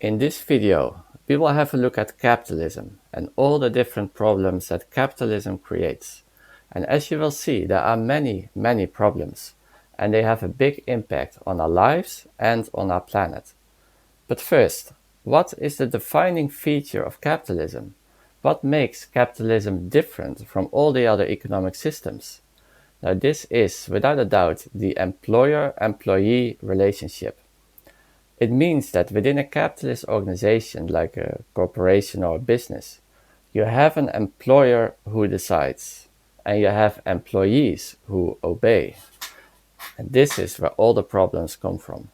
In this video, we will have a look at capitalism and all the different problems that capitalism creates. And as you will see, there are many problems, and they have a big impact on our lives and on our planet. But first, what is the defining feature of capitalism? What makes capitalism different from all the other economic systems? Now, this is, without a doubt, the employer-employee relationship. It means that within a capitalist organization like a corporation or a business, you have an employer who decides, and you have employees who obey. And this is where all the problems come from.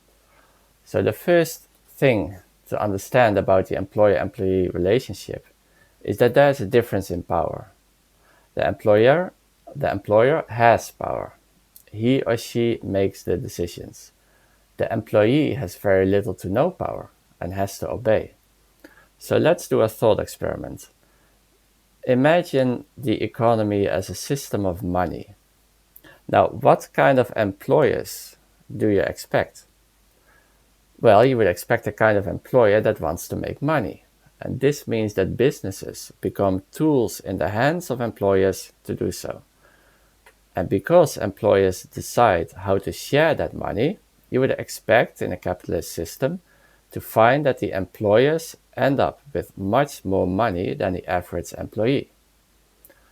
So the first thing to understand about the employer-employee relationship is that there is a difference in power. The employer has power. He or she makes the decisions. The employee has very little to no power and has to obey. So let's do a thought experiment. Imagine the economy as a system of money. Now, what kind of employers do you expect? Well, you would expect a kind of employer that wants to make money. And this means that businesses become tools in the hands of employers to do so. And because employers decide how to share that money, you would expect in a capitalist system to find that the employers end up with much more money than the average employee.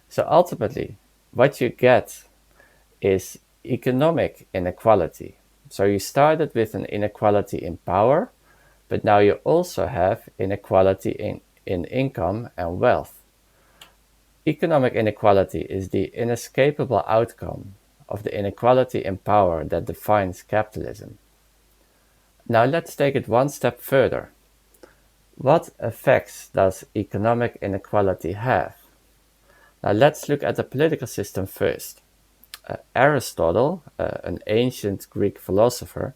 So ultimately, what you get is economic inequality. So you started with an inequality in power, but now you also have inequality in income and wealth. Economic inequality is the inescapable outcome of the inequality in power that defines capitalism. Now let's take it one step further. What effects does economic inequality have? Now let's look at the political system first. Aristotle, an ancient Greek philosopher,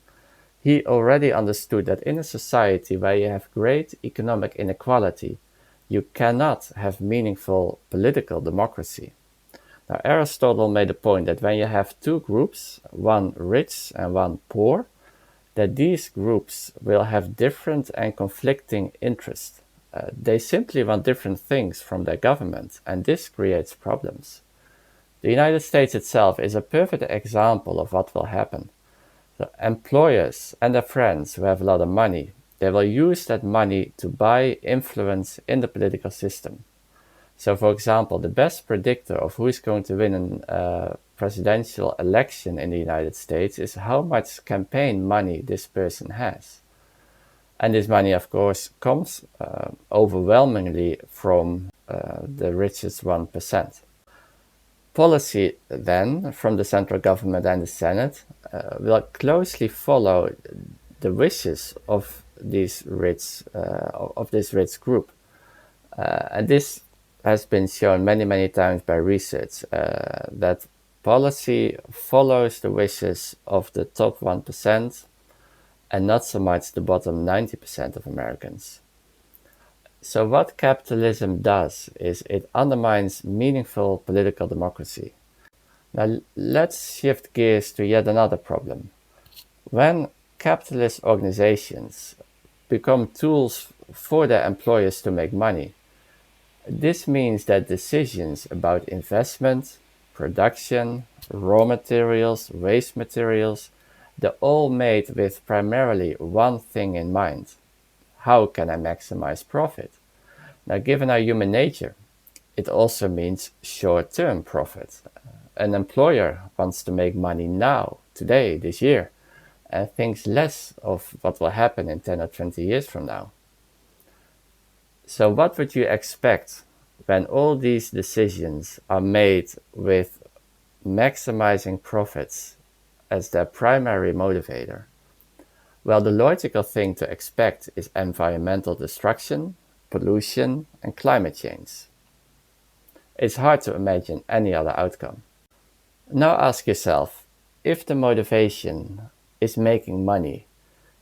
he already understood that in a society where you have great economic inequality, you cannot have meaningful political democracy. Now, Aristotle made the point that when you have two groups, one rich and one poor, that these groups will have different and conflicting interests. They simply want different things from their government, and this creates problems. The United States itself is a perfect example of what will happen. So employers and their friends who have a lot of money, they will use that money to buy influence in the political system. So, for example, the best predictor of who is going to win a presidential election in the United States is how much campaign money this person has. And this money, of course, comes overwhelmingly from the richest 1%. Policy, then, from the central government and the Senate will closely follow the wishes of this rich group. And this has been shown many times by research that policy follows the wishes of the top 1% and not so much the bottom 90% of Americans. So what capitalism does is it undermines meaningful political democracy. Now let's shift gears to yet another problem. When capitalist organizations become tools for their employers to make money, this means that decisions about investment, production, raw materials, waste materials, they're all made with primarily one thing in mind. How can I maximize profit? Now, given our human nature, it also means short-term profit. An employer wants to make money now, today, this year, and thinks less of what will happen in 10 or 20 years from now. So what would you expect when all these decisions are made with maximizing profits as their primary motivator? Well, the logical thing to expect is environmental destruction, pollution, and climate change. It's hard to imagine any other outcome. Now ask yourself, if the motivation is making money,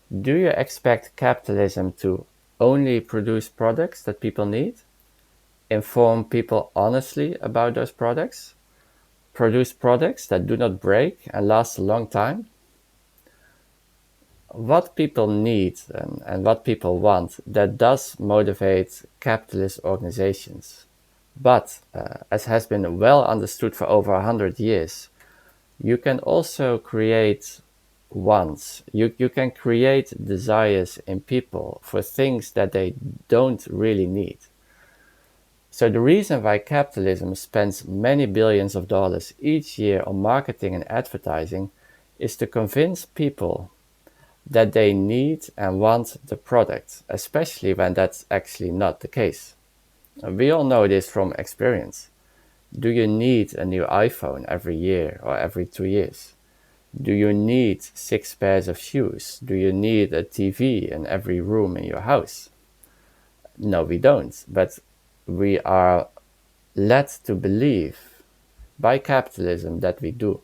do you expect capitalism to only produce products that people need? Inform people honestly about those products? Produce products that do not break and last a long time? what people need and what people want, that does motivate capitalist organizations. But as has been well understood for over 100 years, you can also create wants. You can create desires in people for things that they don't really need. So the reason why capitalism spends many billions of dollars each year on marketing and advertising is to convince people that they need and want the product, especially when that's actually not the case. We all know this from experience. Do you need a new iPhone every year or every 2 years? Do you need 6 pairs of shoes? Do you need a TV in every room in your house? No, we don't, but we are led to believe by capitalism that we do.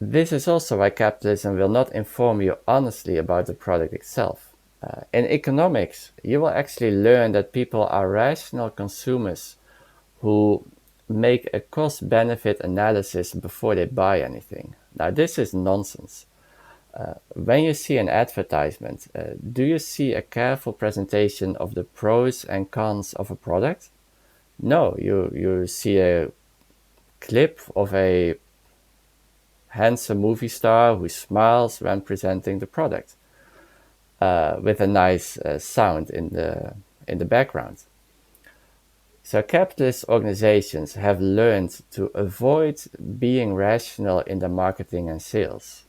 This is also why capitalism will not inform you honestly about the product itself. In economics, you will actually learn that people are rational consumers who make a cost-benefit analysis before they buy anything. Now, this is nonsense. When you see an advertisement, do you see a careful presentation of the pros and cons of a product? No, you see a clip of a handsome movie star who smiles when presenting the product, with a nice sound in the background. So capitalist organizations have learned to avoid being rational in their marketing and sales.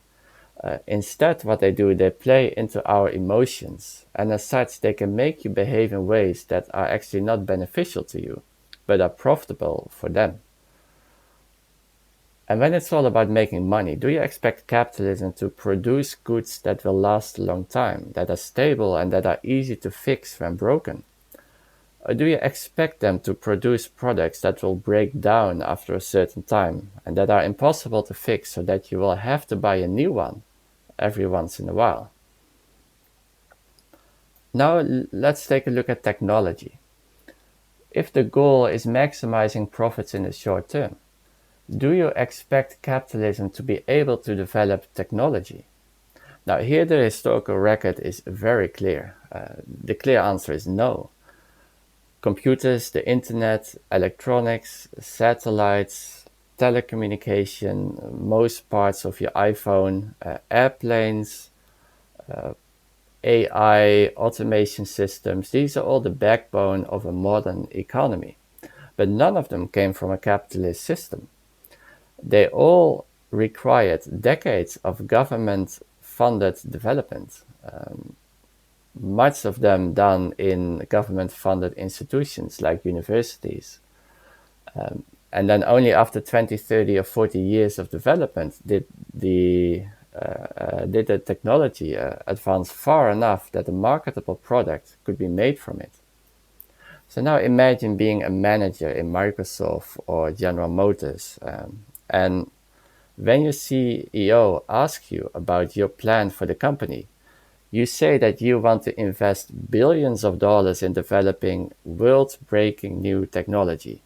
Instead, what they do, they play into our emotions, and as such, they can make you behave in ways that are actually not beneficial to you, but are profitable for them. And when it's all about making money, do you expect capitalism to produce goods that will last a long time, that are stable and that are easy to fix when broken? Or do you expect them to produce products that will break down after a certain time and that are impossible to fix, so that you will have to buy a new one every once in a while? Now let's take a look at technology. If the goal is maximizing profits in the short term, do you expect capitalism to be able to develop technology? Now, here the historical record is very clear. The clear answer is no. Computers, the internet, electronics, satellites, telecommunication, most parts of your iPhone, airplanes, AI, automation systems, these are all the backbone of a modern economy. But none of them came from a capitalist system. They all required decades of government-funded development, much of them done in government-funded institutions like universities. And then only after 20, 30, or 40 years of development did the technology advance far enough that a marketable product could be made from it. So now imagine being a manager in Microsoft or General Motors, and when your CEO asks you about your plan for the company, you say that you want to invest billions of dollars in developing world-breaking new technology,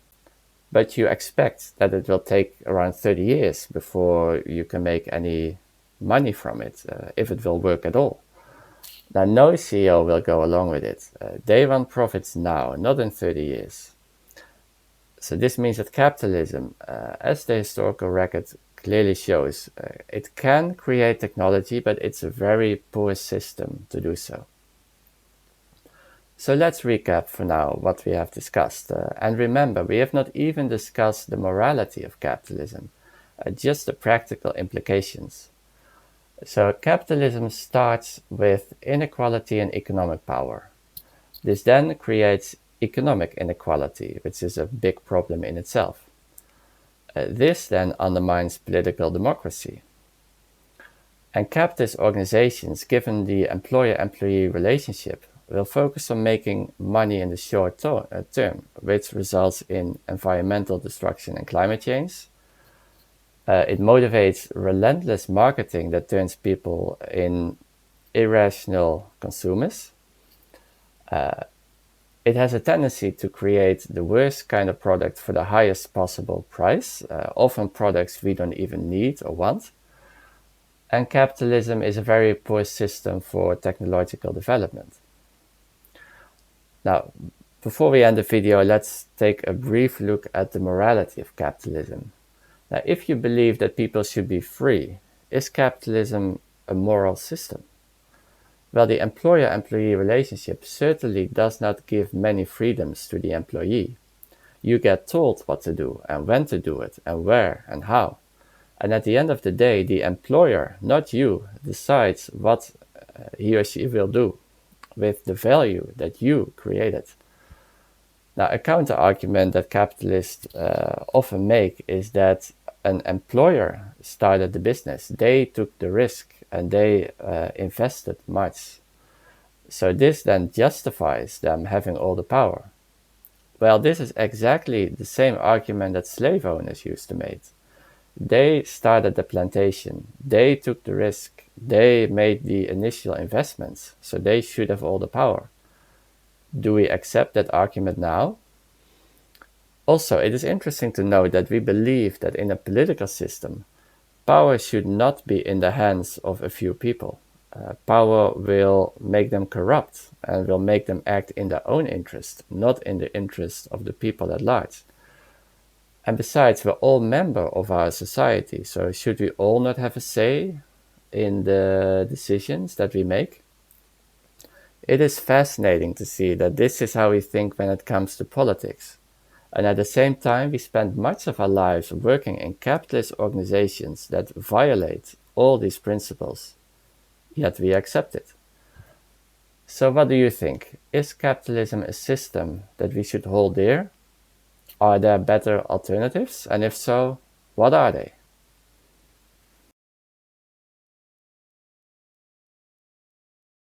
but you expect that it will take around 30 years before you can make any money from it, if it will work at all. Now, no CEO will go along with it. They want profits now, not in 30 years. So this means that capitalism, as the historical record clearly shows, it can create technology, but it's a very poor system to do so. So let's recap for now what we have discussed. And remember, we have not even discussed the morality of capitalism, just the practical implications. So capitalism starts with inequality and economic power. This then creates economic inequality, which is a big problem in itself. This then undermines political democracy. And capitalist organizations, given the employer-employee relationship, will focus on making money in the short term, which results in environmental destruction and climate change. It motivates relentless marketing that turns people in irrational consumers. It has a tendency to create the worst kind of product for the highest possible price, often products we don't even need or want. And capitalism is a very poor system for technological development. Now, before we end the video, let's take a brief look at the morality of capitalism. Now, if you believe that people should be free, is capitalism a moral system? Well, the employer-employee relationship certainly does not give many freedoms to the employee. You get told what to do and when to do it and where and how. And at the end of the day, the employer, not you, decides what he or she will do with the value that you created. Now, a counter-argument that capitalists often make is that an employer started the business. They took the risk and they invested much. So this then justifies them having all the power. Well, this is exactly the same argument that slave owners used to make. They started the plantation, they took the risk, they made the initial investments, so they should have all the power. Do we accept that argument now? Also, it is interesting to note that we believe that in a political system, power should not be in the hands of a few people. Power will make them corrupt and will make them act in their own interest, not in the interest of the people at large. And besides, we're all members of our society, so should we all not have a say in the decisions that we make? It is fascinating to see that this is how we think when it comes to politics. And at the same time, we spend much of our lives working in capitalist organizations that violate all these principles, yet we accept it. So what do you think? Is capitalism a system that we should hold dear? Are there better alternatives? And if so, what are they?